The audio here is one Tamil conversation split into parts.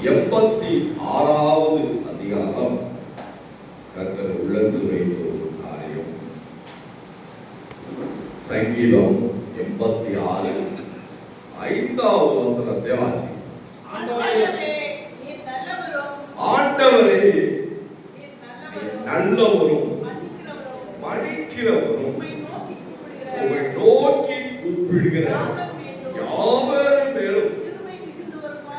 86வது அதிகாரம் கர்த்தர் உள்ளத்தில் வைத்த ஒரு காரியம். சங்கீதம் 86 5வது வசனத்தை வாசி. ஆண்டவரே நல்லவரும் மன்னிக்கிறவரும் உம்மை நோக்கி கூப்பிடுகிற யாவரும் மேலும்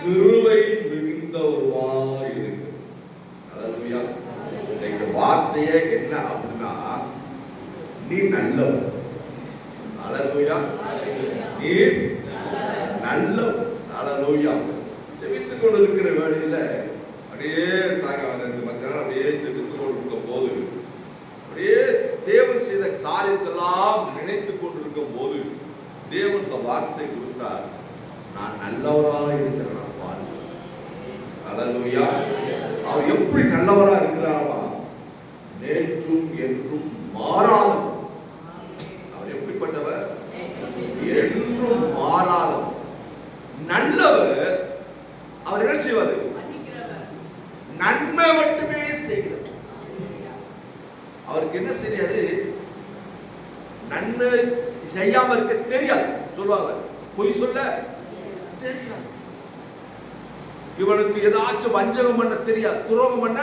கிருபை மிகுந்தவருமாய் இருக்கு. அல்லேலூயா. இந்த வார்த்தையே என்ன அப்படின்னா, நீ நல்லவர். அல்லேலூயா. நீ நல்லவர். அல்லேலூயா. செபித்துக் கொண்டிருக்கிற வேளையில அப்படியே அப்படியே செபித்துக் கொண்டிருக்கும் போது அப்படியே தேவன் செய்த காரியத்தெல்லாம் நினைத்துக் கொண்டிருக்கும் போது தேவன் இந்த வார்த்தை கொடுத்தார், நான் நல்லவராக இருக்கிறேன். அல்லேலூயா. அவர் எப்படி நல்லவராக இருக்கிறாரா? நேற்றும் என்றும் மாறாதவர். அவர் எப்படிப்பட்டவர்? என்றும் மாறாதவர். நல்லவர். அவர் என்ன செய்வார்? நன்மை மட்டுமே செய்கிறார். அவருக்கு என்ன செய்யாது? நன்மை செய்யாம இருக்க தெரியாது. சொல்லுவாங்க, பொய் சொல்ல தெரியாது. இவனுக்கு ஏதாச்சும் வஞ்சகம் பண்ண தெரியாது, துரோகம் பண்ண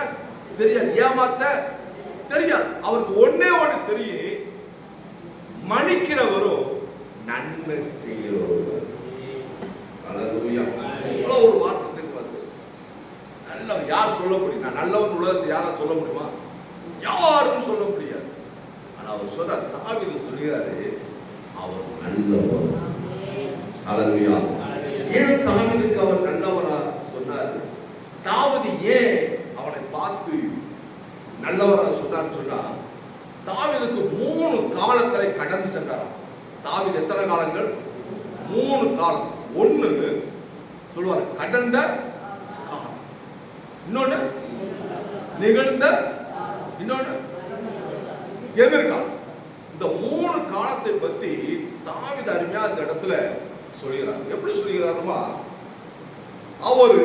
தெரியாது, ஏமாத்த தெரியாது. அவருக்கு ஒன்னே ஒண்ணு தெரியும், மன்னிக்கிறவரும் நன்மை செய்கிறவர். அல்லேலூயா. ஒரு வார்த்தை நல்லவன் யார் சொல்ல முடியும்? நான் நல்லவன் உலகத்தை யாரா சொல்ல முடியுமா? யாரும் சொல்ல முடியாது. ஆனா அவர் சொல்ற, தாவீது சொல்கிறாரு, அவர் நல்லவர். அல்லேலூயா. ஏன் தாவீதுக்கு அவர் நல்லவரா சொன்னார்? தாவீது ஏன் அவனை பார்த்து நல்லவரா சொன்னார் சொன்னா, தாவீதுக்கு 3 காலங்களை கடந்து சென்றாராம். தாவீது எத்தனை காலங்கள்? 3 காலம். ஒன்னு சொல்லுவார் கடந்த காலம், இன்னொன்னு நிகழ்ந்த, இன்னொன்னு எதிர்காலம். இந்த 3 காலத்தை பத்தி தாவீது அருமையா இந்த இடத்துல சொல்கிறார். எப்படி சொல்கிறாருமா, அவரு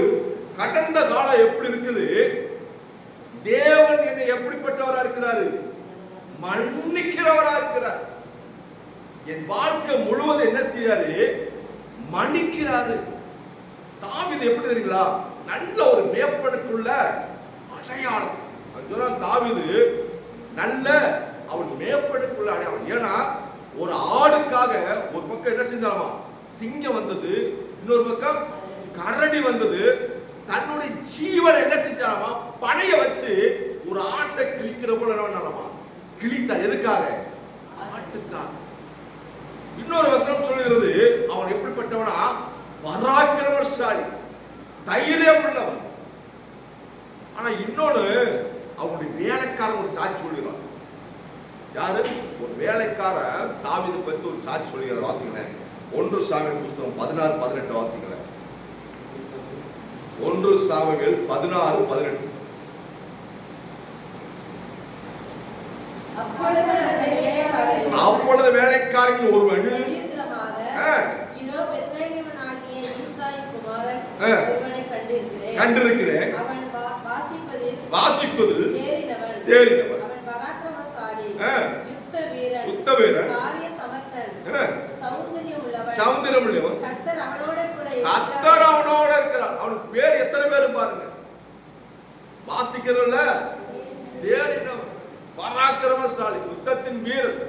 கடந்த காலம் எப்படி இருக்குது, தேவன் என்னை எப்படிப்பட்டவரா இருக்கிறாரு? மன்னிக்கிறவரா இருக்கிறார். என் வாழ்க்கை முழுவதும் என்ன செய்யாரு? மன்னிக்கிறாரு. தாவீது எப்படி தெரியுங்களா? நல்ல ஒரு மேய்ப்பனுக்குள்ள அடையாளம். தாவீது நல்ல அவன் மேய்ப்பனுக்குள்ள அடையாளம். ஏன்னா ஒரு ஆடுக்காக ஒரு பக்கம் என்ன செஞ்சாலுமா, சிங்கம் வந்தது, இன்னொரு பக்கம் கரடி வந்தது. தன்னுடைய ஜீவனை என்ன செஞ்சாலுமா, பணைய வச்சு ஒரு ஆட்டை கிழிக்கிற போல என்ன கிழித்தார். எதுக்காக? ஆட்டுக்காக. இன்னொரு வசனம் சொல்லுகிறது, அவன் எப்படிப்பட்டவனா? பராக்கிரமசாலி, தைரியம் உள்ளவன். ஆனா இன்னொன்னு, அவனுடைய வேலைக்காரன் ஒரு சாட்சி சொல்கிறான். யாரு? ஒரு வேலைக்காரன் தாவீது பத்தி ஒரு சாட்சி சொல்கிறார். வாசிங்களேன், 1 சாமுவேல் புத்தகம் 16-18 வாசிங்களேன். 1 சாமுவேல் 16-18. அப்பொழுது வேலைக்காரன் ஒருவன் கண்டிருக்கிறேன், வாசிப்பதில் தேறினவன், யுத்த வீரன், சௌந்தரியம் உள்ளவன். கர்த்தர் அவனோட இருக்கிறார். அவனுக்கு பேர் எத்தனை பேர் பாருங்க. வாசிக்கிறதுல தேறினவன், பராக்கிரமசாலி, யுத்தத்தின் வீரன்,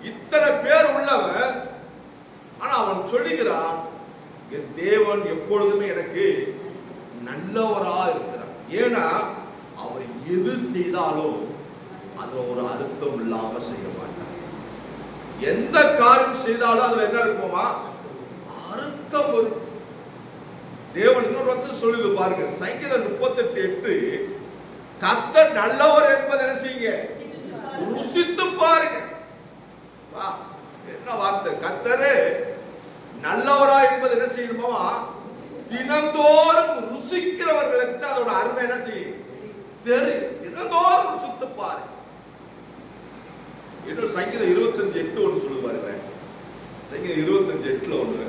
இத்தனை பேர் உள்ளவன். ஆனா அவன் சொல்லுகிறான், என் தேவன் எப்பொழுதுமே எனக்கு நல்லவரா இருக்கிறார். ஏன்னா அவர் எது செய்தாலும் அதுல ஒரு அர்த்தம் இல்லாம செய்ய மாட்டார். எந்த காரியம் செய்தாலும் அதுல என்ன இருக்குமா? அர்த்தம் வரும். தேவன் இன்னொரு வருஷம் சொல்லுது பாருங்க, சங்கீதம் 38:8, கர்த்தர் நல்லவர் என்பதை என்ன செய்யுங்க? ருசித்து பாருங்க. என்ன வார்த்தை! கர்த்தரே நல்லவரா என்பது என்ன செய்யணுமா? தினந்தோறும் ருசிக்கிறவர்களுக்கு அதோட அருமை என்ன செய்யும்? தெரியும். தினந்தோறும் ருசித்து பாருங்க. இன்னும் சங்கீதம் 25:8 ஒன்று சொல்லு பாருங்க. சங்கீதம் 25:8 ஒன்று,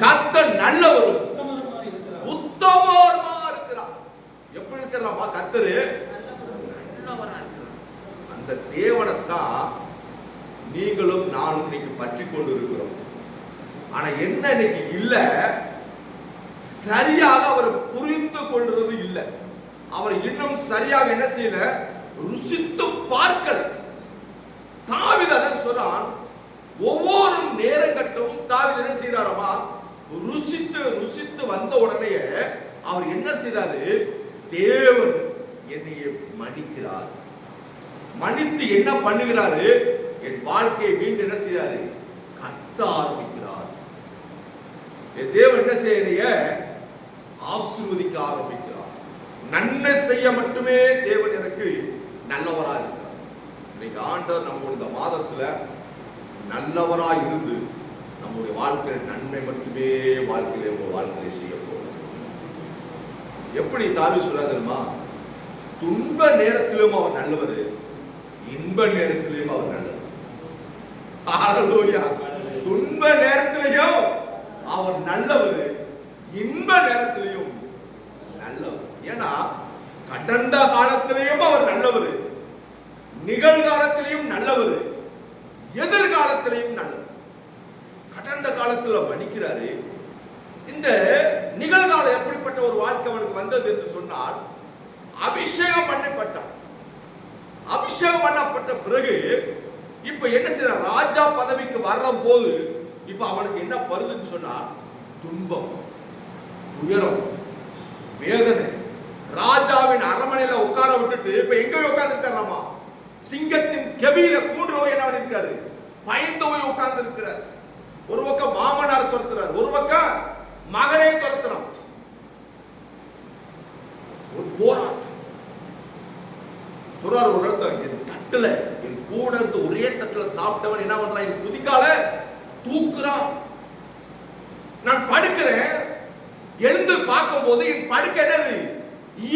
கர்த்தர் நல்லவரும் கர்த்தர் நல்லவரா இருக்கிறார். அந்த தேவனைத்தான் நீங்களும் நானும் இன்னைக்கு பற்றி கொண்டு இருக்கிறோம். ஆனா என்ன இன்னைக்கு இல்ல, சரியாக அவரை புரிந்து கொள்றது இல்லை. அவர் இன்னும் சரியாக என்ன செய்யல, ருசித்து பார்க்கல. தாவீது அதான் சொல்றான், ஒவ்வொரு நேரங்கட்டும் தாவீது என்ன செய்யறாரமா, ருசித்து ருசித்து வந்த உடனே அவர் என்ன செய்யறாரு, தேவன் என்னைய மன்னிக்கிறார், மன்னித்து என்ன பண்ணுகிறாரு, என் வாழ்க்கையை மீண்டும் என்ன செய்யறாரு, கட்ட ஆரம்பிக்கிறார். தேவன் என்ன செய்ய, ஆசீர்வதிக்க ஆரம்பிக்கிறார். நன்மை செய்ய மட்டுமே தேவன் எனக்கு நல்லவரா இருக்கிறார். இன்னைக்கு ஆண்டவர் நம்முடைய இந்த மாதத்துல நல்லவரா இருந்து நம்முடைய வாழ்க்கையில் நன்மை மட்டுமே வாழ்க்கையில உங்க வாழ்க்கையை செய்ய போறோம். எப்படி தாவீது சொல்றாரு தெரியுமா, துன்ப நேரத்திலும் அவர் நல்லவர், இன்ப நேரத்திலும் அவர் நல்லவர். ஹல்லேலூயா. துன்ப நேரத்திலையும் அவர் நல்லவர், இன்ப நேரத்திலையும் நல்லவர். ஏன்னா கடந்த காலத்திலையும் அவர் நல்லவர், நிகழ்காலத்திலையும் நல்லவர், எதிர்காலத்திலையும் நல்லவர். கடந்த காலத்துல மன்னிக்கிறாரு. இந்த நிகழ்காலம் எப்படிப்பட்ட ஒரு வாழ்க்கை அவனுக்கு வந்தது என்று சொன்னால், அபிஷேகம் பண்ணப்பட்டான். அபிஷேகம் பண்ணப்பட்ட பிறகு இப்ப என்ன செய்ய, ராஜா பதவிக்கு வர்ற போது இப்ப அவனுக்கு என்ன வருதுன்னு சொன்னா, துன்பம், துயரம், வேதனை. ராஜாவின் அரண்மனையில உட்கார விட்டுட்டு இப்ப எங்க உட்கார்ந்து இருக்காராமா, சிங்கத்தின் கெபியில கூடுறவ என்ன இருக்காரு, பயந்து போய் உட்கார்ந்து இருக்கிறார். ஒரு பக்கம் மாமனார் துரத்துறார், ஒரு பக்கம் மகனே துரத்துறான். ஒரு போராட்டம். சொல்றாரு ஒரு இடத்துல, என் தட்டுல என் கூட இருந்து ஒரே தட்டுல சாப்பிட்டவன் என்ன பண்றான், என் குதிக்கால தூக்குறான். நான் படுக்கிறேன், எழுந்து பார்க்கும் போது என் படுக்கை என்னது,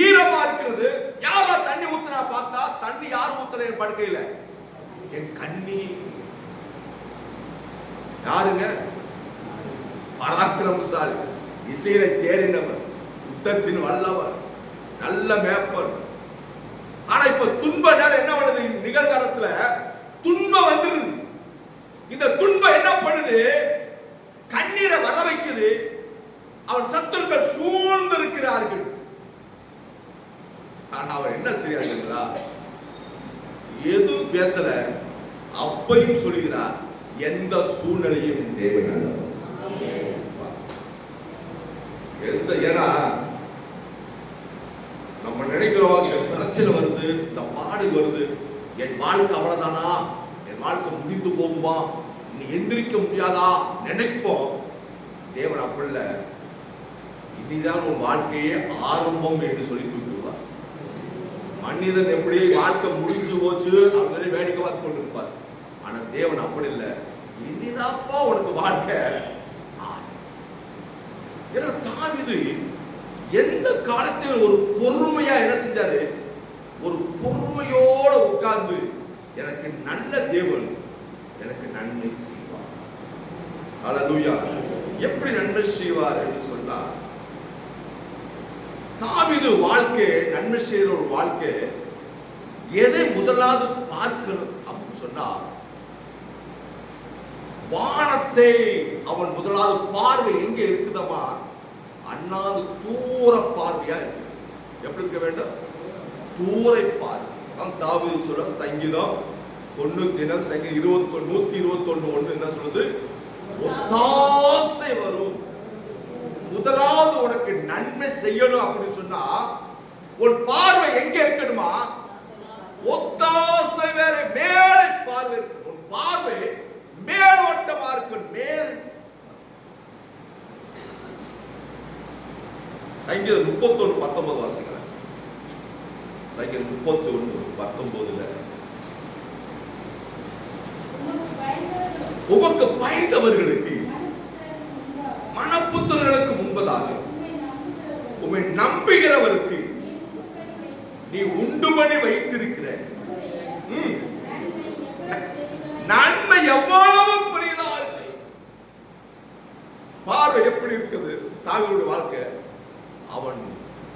ஈரமா இருக்கிறது. யாரா தண்ணி ஊத்துனா பார்த்தா தண்ணி யார் ஊத்தல என் படுக்கையில, என் கண்ணி. யாருங்க, பராக்கிரமசாலி, இசையில தேறினவர், யுத்தத்தின் வல்லவர், நல்ல மேப்பர். ஆனா இப்ப துன்ப நேரம் என்ன பண்ணுது, நிகழ்காலத்துல துன்பம் வந்துருது. இந்த துன்பம் என்ன பண்ணுது, கண்ணீரை வர வைக்குது. அவன் சத்துருக்கள் சூழ்ந்து இருக்கிறார்கள். ஆனா அவர் என்ன செய்யறாருங்களா, எதுவும் பேசல, அப்பையும் சொல்கிறார், எந்த சூழ்நிலையும் தேவையான எந்த. ஏன்னா நம்ம நினைக்கிறோம், பிரச்சனை வருது, இந்த பாடு வருது, என் வாழ்க்கை அவ்வளவுதானா, என் வாழ்க்கை முடிந்து போகுமா, நீ எந்திரிக்க முடியாதா நினைப்போம். தேவன் அப்படி இல்ல, இனிதான் உன் வாழ்க்கையே ஆரம்பம் என்று சொல்லி தூக்கிடுவார். மனிதன் எப்படி வாழ்க்கை முடிஞ்சு போச்சு அப்படின்னு வேடிக்கை பார்த்து கொண்டிருப்பார். ஆனா தேவன் அப்படி இல்லை, இனிதாப்பா உனக்கு வாழ்க்கை. ஏன்னா தாவீது எந்த காலத்தில் ஒரு பொறுமையா என்ன செஞ்சாரு, ஒரு பொறுமையோட உட்கார்ந்து, எனக்கு நல்ல தேவன் எனக்கு நன்மை செய்வார். ஹல்லேலூயா. எப்படி நன்மை செய்வார் என்று சொன்னார், தாவீது வாழ்க்கை நன்மை செய்கிற ஒரு வாழ்க்கை எதை முதலாவது பார்க்கணும் அப்படின்னு சொன்னா, வானத்தை அவன் முதலாவது பார்வை எங்க இருக்குதமா, அண்ணாது தூர பார்வையா இருக்கு. எப்படி இருக்க வேண்டும், தூரை பார்வை. தாவீது சொல்ற சங்கீதம் 90 சங்கீதம் 121 என்ன சொல்லுது, ஒத்தாசை வரும். முதலாவது உனக்கு நன்மை செய்யணும் அப்படின்னு சொன்னா உன் பார்வை எங்க இருக்கணுமா, ஒத்தாசை வேற, மேலே பார்வை இருக்கு. உன் பார்வை மேலோட்டமா இருக்கு. மேல் சங்கீதம் 31:19 வாசிக்கிறேன். சங்கீதம் 31:19 உமக்கு பயந்தவர்களுக்கு மனப்புத்திரர்களுக்கு முன்பதாக உம்மை நம்புகிறவருக்கு நீ உண்டு பண்ணி வைத்திருக்கிற நன்மை எவ்வளவு பெரியதா இருக்கு. பார்வை எப்படி இருக்குது தாவீதுடைய வாழ்க்கை. அவன்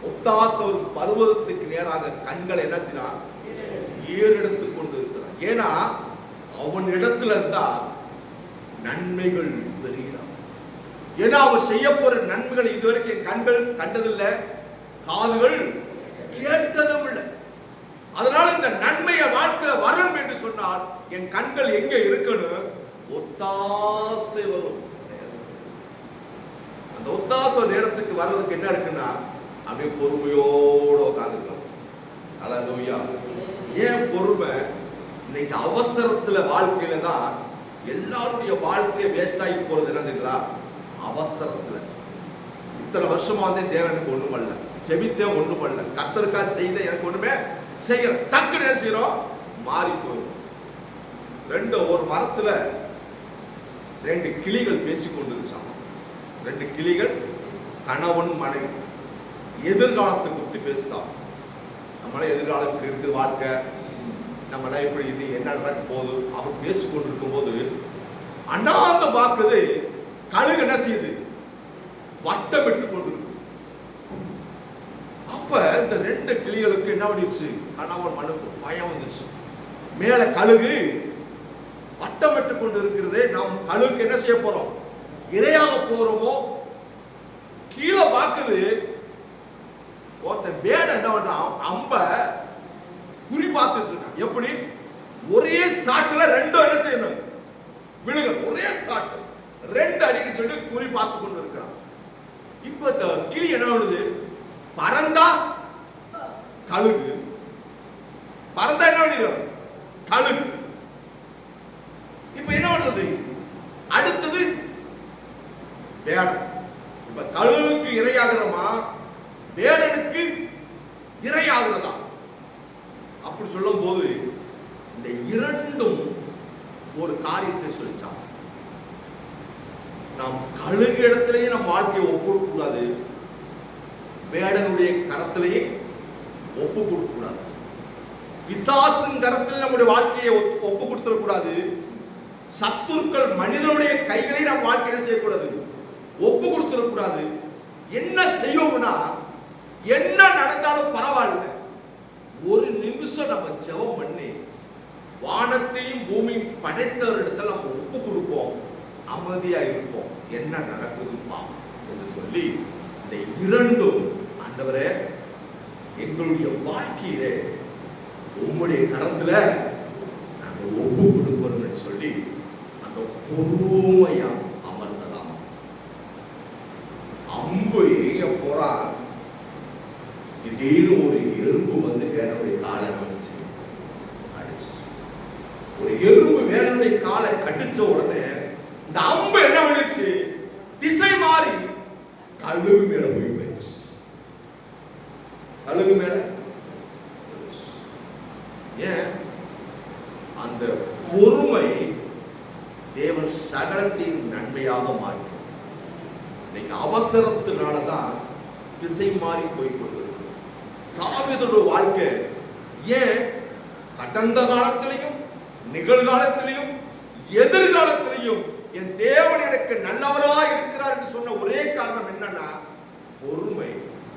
ஒத்தாச ஒரு பருவதத்துக்கு நேராக கண்கள் என்ன செய்யறான்? ஏறெடுத்து கொண்டு இருக்கிறான். ஏன்னா அவன் இடத்துல இருந்தா நன்மைகள் பெறுகிறான். ஏன்னா அவர் செய்ய போற நன்மைகள் இதுவரைக்கும் என் கண்கள் கண்டதில்லை, காதுகள் கேட்டதும் இல்லை. அதனால இந்த நன்மைய வாழ்க்கையில வரும் என்று சொன்னால் என் கண்கள் எங்க இருக்கணும்? ஒத்தாசை வரும். அந்த ஒத்தாசை நேரத்துக்கு வர்றதுக்கு என்ன இருக்குன்னா அப்படியே பொறுமையோட உட்காந்துக்கலாம். அல்லேலூயா. ஏன் பொறுமை? இன்னைக்கு அவசரத்துல வாழ்க்கையில தான் எல்லாருடைய வாழ்க்கையை வேஸ்ட் ஆகி போறது. என்னதுங்களா? அவசரத்துல. இத்தனை வருஷமா வந்து தேவன் எனக்கு ஒண்ணும் பண்ணல, செபித்தே ஒண்ணும் பண்ணல, கர்த்தருக்கா செய்த எனக்கு ஒண்ணுமே செய்யற, டக்குன்னு என்ன செய்யறோம்? மாறி போயிடும். ஒரு மரத்துல 2 கிளிகள் பேசிக் கொண்டிருச்சான். 2 கிளிகள், கணவன் மனைவி, எதிர்காலத்தை குறித்து பேசுறான். நம்மளே எதிர்காலத்துக்கு இருக்குது வாழ்க்கை, நம்ம இப்படி இது என்ன நடக்க போகுது அவர் பேசிக் கொண்டிருக்கும் போது அண்ணாந்து பார்க்குது, கழுகு என்ன செய்யுது? வட்டமிட்டு கொண்டு. அப்ப இந்த 2 கிளிகளுக்கு என்ன பண்ணிடுச்சு? கணவன் மனைவி பயம் வந்துருச்சு. மேல கழுகு வட்டமிட்டு கொண்டு இருக்கிறது. நாம் கழுகுக்கு என்ன செய்ய போறோம்? இரையாக போறோமோ? கீழே பார்க்குது, ஒருத்தன் வேட என்ன பண்றான்? அம்ப குறி பார்த்துட்டு இருக்கான். எப்படி? ஒரே சாட்டுல 2 என்ன செய்யணும்? விழுக. ஒரே சாட்டு 2 அடிக்க சொல்லி குறி பார்த்து கொண்டு இருக்கிறான். இப்ப கிளி என்ன பண்ணுது? பறந்தா கழுகு, பறந்தா என்ன பண்ணிடும்? கழுகு. இப்ப என்ன பண்றது? அடுத்தது வேடம். இப்ப கழுகுக்கு இரையாகிறோமா, வேடனுக்கு இரையாகிறதா? அப்படி சொல்லும் போது இந்த 2ம் ஒரு காரியத்தை சொல்லிச்சான். நாம் கழுகு இடத்திலேயே நம் வாழ்க்கையை ஒப்பு கொடுக்க கூடாது, வேடனுடைய கரத்திலேயே ஒப்பு கொடுக்க கூடாது, பிசாசின் கரத்தில் நம்முடைய வாழ்க்கையை ஒப்பு கொடுத்துட கூடாது, சத்துருக்கள் மனிதனுடைய கைகளை நம் வாழ்க்கையை செய்யக்கூடாது, ஒப்பு கொடுத்துட கூடாது. என்ன செய்வோம்னா, என்ன நடந்தாலும் பரவாயில்லை, ஒரு நிமிஷம் நம்ம ஜெபம் பண்ணி வானத்தையும் பூமியும் படைத்தவரிடத்தில் நம்ம ஒப்பு கொடுப்போம், அமைதியா இருப்போம், என்ன நடக்குதுப்பா என்று சொல்லி இந்த 2ம் ஆண்டவரே எங்களுடைய வாழ்க்கையிலே உம்முடைய கரத்துல நாங்கள் ஒப்பு கொடுக்கிறோம் சொல்லி அந்த பொறுமையா அமர்ந்ததாம். அம்பு எங்க போறா, திடீர்னு ஒரு எறும்பு வந்து வேறனுடைய காலை அடிச்சு. ஒரு எறும்பு வேறனுடைய காலை கடிச்ச உடனே இந்த அம்பு என்ன பண்ணிச்சு? திசை மாறி கழுகு மேல போய் போயிடுச்சு. கழுகு மேல ஏன்? அந்த பொறுமை தேவன் சகலத்தின் நன்மையாக மாற்றும். இன்னைக்கு அவசரத்தினாலதான் திசை மாறி போய் கொண்டிருக்கு தாவீதுடைய வாழ்க்கை. ஏன்? கடந்த காலத்திலையும் நிகழ்காலத்திலையும் எதிர்காலத்திலையும் என் தேவன் எனக்கு நல்லவராய் இருக்கிறார் என்று சொன்ன ஒரே காரணம் என்னன்னா பொறுமை.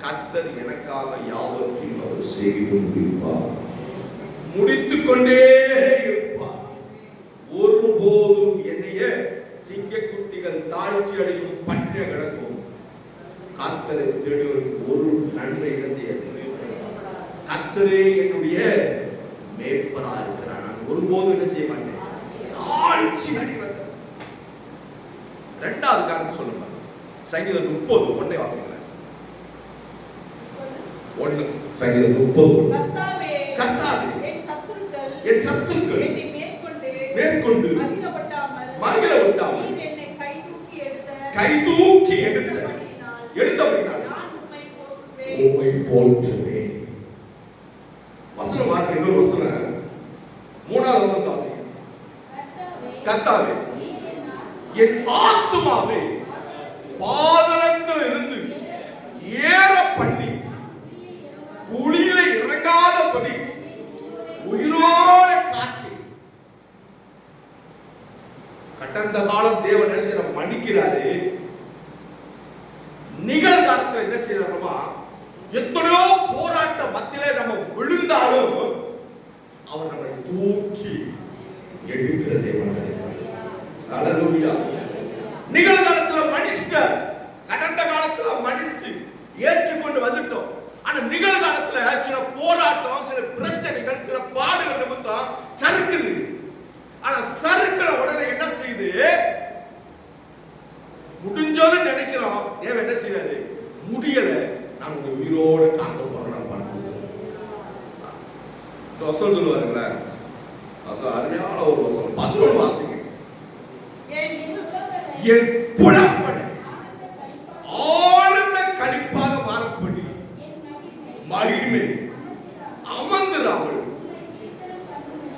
கர்த்தர் எனக்காக யாவற்றையும் அவர் செய்து முடிப்பார், முடித்துக் கொண்டே இருப்பார். ஒருபோதும் என்னைய சிங்கக்குட்டிகள் தாழ்ச்சி அடையும் பற்றிய கிடக்கும். கர்த்தரை தேடுவதற்கு ஒரு நன்மை என்ன செய்ய? கர்த்தரே என்னுடைய மேய்ப்பரா இருக்கிறார், நான் ஒருபோதும் என்ன செய்ய மாட்டேன், தாழ்ச்சி அடைவேன். 2வது காரணம் சொல்லுங்க. சங்கீதம் 30 ஒன்றை வாசிக்கிறேன். 1 சங்கீதம் 30. கர்த்தாவே என் சத்துருக்கள் என்னை மேற்கொண்டு மகிழவிட்டாமல் நீர் என்னை கை தூக்கி எடுத்தபடியால் நான் உம்மை போற்றுவேன். வசனம் வார்த்தை இன்னொரு வசனம் 3வது வசனம் வாசிக்கிறேன். கர்த்தாவே என் ஆத்துமாவை பாதாளத்தில் இருந்து ஏற பண்ணி குழியில இறங்காதபடி உயிரோட காட்டி. கடந்த காலம் தேவன் என்ன செய்யற மன்னிக்கிறாரு, நிகழ்காலத்தில் என்ன செய்யறோமா எத்தனையோ போராட்ட மத்தியிலே நம்ம விழுந்தாலும் அவர் நம்மை தூக்கி எடுக்கிற தேவனாக இருக்கிறார். அல்லேலூயா. நிகழ்காலத்துல மனுஷர் கடந்த காலத்துல மனுஷி ஏற்றுக்கொண்டு வந்துட்டோம். ஆனா நிகழ்காலத்துல சில போராட்டம், சில பிரச்சனைகள், சில பாடுகள் நிமித்தம் சறுக்குது. ஆனா சறுக்கிற உடனே என்ன செய்யுது? முடிஞ்சோன்னு நினைக்கிறோம். தேவன் என்ன செய்யறாரு? முடியல, நான் உங்க உயிரோட காக்க போறோம். வசனம் சொல்லுவாருங்களே, அது அருமையான ஒரு வசனம். 11 வாசிங்க. என் புலம்பலை ஆனந்த களிப்பாக மாறப்படி மகிமை அமர்ந்திராமல்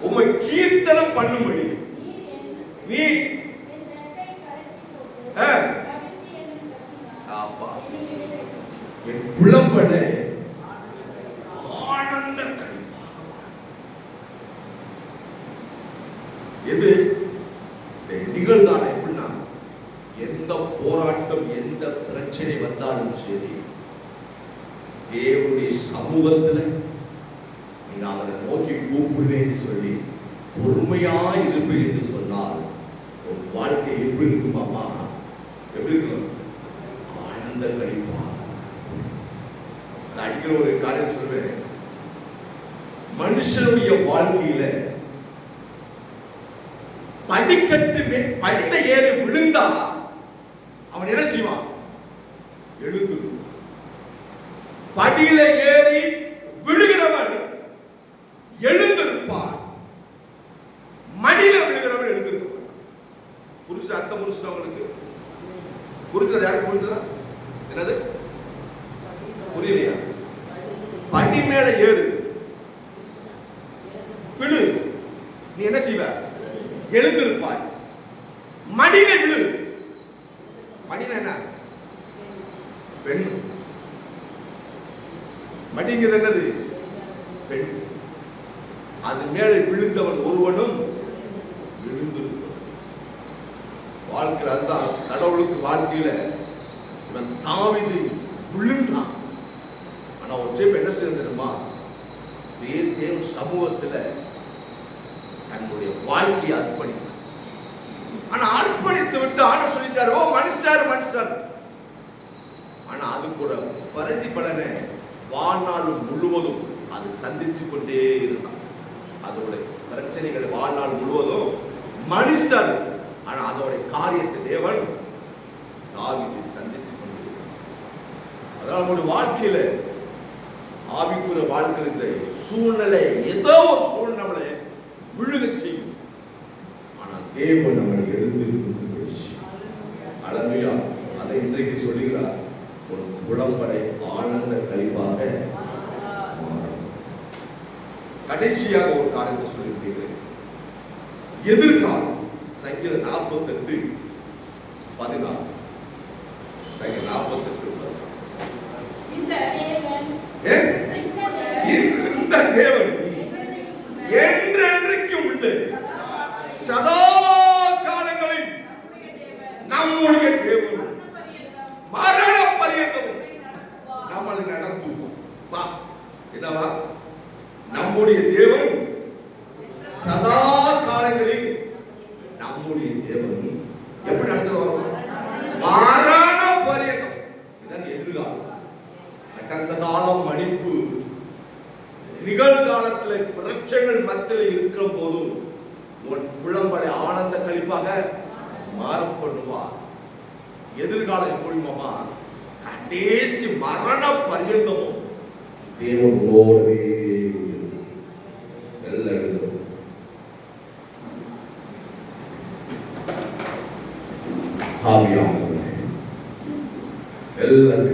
உம்மை கீர்த்தனம் பண்ணும்படி நீ என் புலம்பலை ஆனந்த களிப்பாக. எது நிகழ்காலம் எப்படின்னா, எந்த போராட்டம், எந்த பிரச்சனை வந்தாலும் சரி, தேவனுடைய சமூகத்துல நீங்க அவரை நோக்கி கூப்பிடுவேன் சொல்லி பொறுமையாய் இருப்பேன் என்று சொன்னால் உன் வாழ்க்கை எப்படி இருக்குமாமா? எப்படி இருக்கும்? ஆனந்த களிப்பா. அடிக்கிற ஒரு காரியம் சொல்வேன். மனுஷனுடைய வாழ்க்கையில படிக்கட்டு படியில ஏறி விழுந்தா அவன் என்ன செய்வான்? எழுந்து. படியில ஏறி விழுகிறவன் எழுந்திருப்பான். மடியில விழுகிறவன் எழுந்திருக்க மாட்டான். புரிச அர்த்தம் புரிசுறவங்களுக்கு புரிஞ்சது? யாருக்கு புரிஞ்சதா? என்னது புரியலையா? படி மேல ஏறு, விழு, நீ என்ன செய்வ? எழுந்திருப்பாய். மடியில விழு. மடியில என்ன? பெண். மடிங்கிறது என்னது? பெண். அது மேலே விழுந்தவன் ஒருவனும் விழுந்திருப்பான். வாழ்க்கையில் அதுதான் கடவுளுக்கு. வாழ்க்கையில இவன் தாவீது விழுந்தான். ஆனா ஒரு சேப் என்ன செய்யணுமா? தேவ சமூகத்துல தன்னுடைய வாழ்க்கையை அர்ப்பணித்தான். ஆனா அர்ப்பணித்து விட்டு ஆண்டவர் சொல்லிட்டாரு, ஓ மனுஷர். ஆனா அதுக்கு ஒரு பரிதி பலனை வாழ்நாள் முழுவதும் அது சந்திச்சு கொண்டே இருந்தான். அதோட பிரச்சனைகளை வாழ்நாள் முழுவதும் மனுஷர். ஆனா அதோட காரியத்தை தேவன் தாவீதை சந்திச்சு கொண்டே இருந்தான். அதனால நம்முடைய வாழ்க்கையில ஆவிக்குரிய வாழ்க்கையில் இந்த சூழ்நிலை, ஏதோ ஒரு சூழ்நிலை விழுக செய்யும். ஆனால் தேவன் நம்மளை எழுந்து அல்லேலூயா. அதை இன்றைக்கு சொல்லுகிறார், ஒரு புலம்பலை ஆனந்த களிப்பாக மாறும். கடைசியாக ஒரு காரியத்தை சொல்லியிருக்கிறேன். எதிர்காலம். சங்கீதம் 48:14. சங்கீதம் 48:14. இந்த தேவன் என்றென்றைக்கும் உள்ள சதா காலங்களில் நம்முடைய தேவன் மரண பரியந்தம் நம்மளை நடத்துவோம். வா, என்னவா? நம்முடைய தேவன் சதா காலங்களில் நம்முடைய தேவன் எப்படி நடத்துவார்? மரண பரியந்தம். இதான் எதிர்காலம். கடந்த காலம் மன்னிப்பு, நிகழ்காலத்தில் பிரச்சனைகள் மத்தியில் இருக்கிற போதும் உன் புலம்பலை ஆனந்த களிப்பாக மாறப்படுவார். எதிர்காலம் எப்படிமா? கடைசி மரண பரியந்தமும் தேவனோடவே எல்லாம்